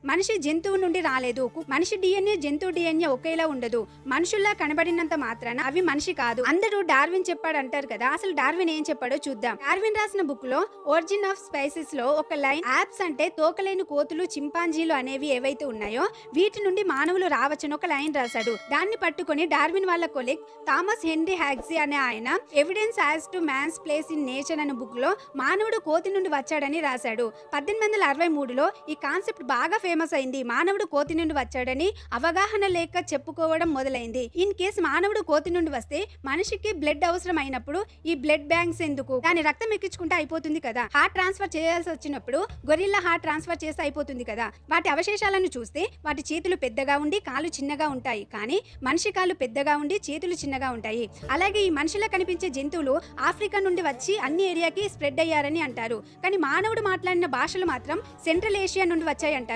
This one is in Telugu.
మనిషి జంతువు నుండి రాలేదు. మనిషి డిఎన్ఏ జంతువు డిఎన్ఏ ఒకేలా ఉండదు. మనుషుల్లా కనబడినంత మాత్రాన అవి మనిషి కాదు. అందరూ డార్విన్ చెప్పాడు అంటారు కదా, అసలు డార్విన్ ఏం చెప్పాడో చూద్దాం. డార్విన్ రాసిన బుక్ లో ఒరిజిన్ ఆఫ్ స్పైసెస్ లో ఒక లైన్, యాప్స్ అంటే తోకలేని కోతులు, చింపాంజీలు అనేవి ఏవైతే ఉన్నాయో వీటి నుండి మానవులు రావచ్చని ఒక లైన్ రాశాడు. దాన్ని పట్టుకొని డార్విన్ వాళ్ళ కొలీగ్ థామస్ హెన్రీ హ్యాగ్జీ అనే ఆయన evidence as to man's place in nature అనే బుక్ లో మానవుడు కోతి నుండి వచ్చాడని రాశాడు. 1863లో ఈ కాన్సెప్ట్ బాగా ఫేమస్ అయింది. మానవుడు కోతి నుండి వచ్చాడని అవగాహన లేక చెప్పుకోవడం మొదలైంది. ఇన్ కేసు మానవుడు కోతి నుండి వస్తే మనిషికి బ్లడ్ అవసరం అయినప్పుడు ఈ బ్లడ్ బ్యాంక్స్ ఎందుకు? దాని రక్తం ఎక్కించుకుంటే అయిపోతుంది కదా. హార్ట్ ట్రాన్స్ఫర్ చేయాల్సి వచ్చినప్పుడు గొరిల్లా హార్ట్ ట్రాన్స్ఫర్ చేస్తే అయిపోతుంది కదా. వాటి అవశేషాలను చూస్తే వాటి చేతులు పెద్దగా ఉండి కాళ్ళు చిన్నగా ఉంటాయి, కానీ మనిషి కాళ్ళు పెద్దగా ఉండి చేతులు చిన్నగా ఉంటాయి. అలాగే ఈ మనిషిలో కనిపించే జంతువులు ఆఫ్రికా నుండి వచ్చి అన్ని ఏరియాకి స్ప్రెడ్ అయ్యారని అంటారు, కానీ మానవుడు మాట్లాడిన భాషలు మాత్రం సెంట్రల్ ఏషియా నుండి వచ్చాయి అంటారు.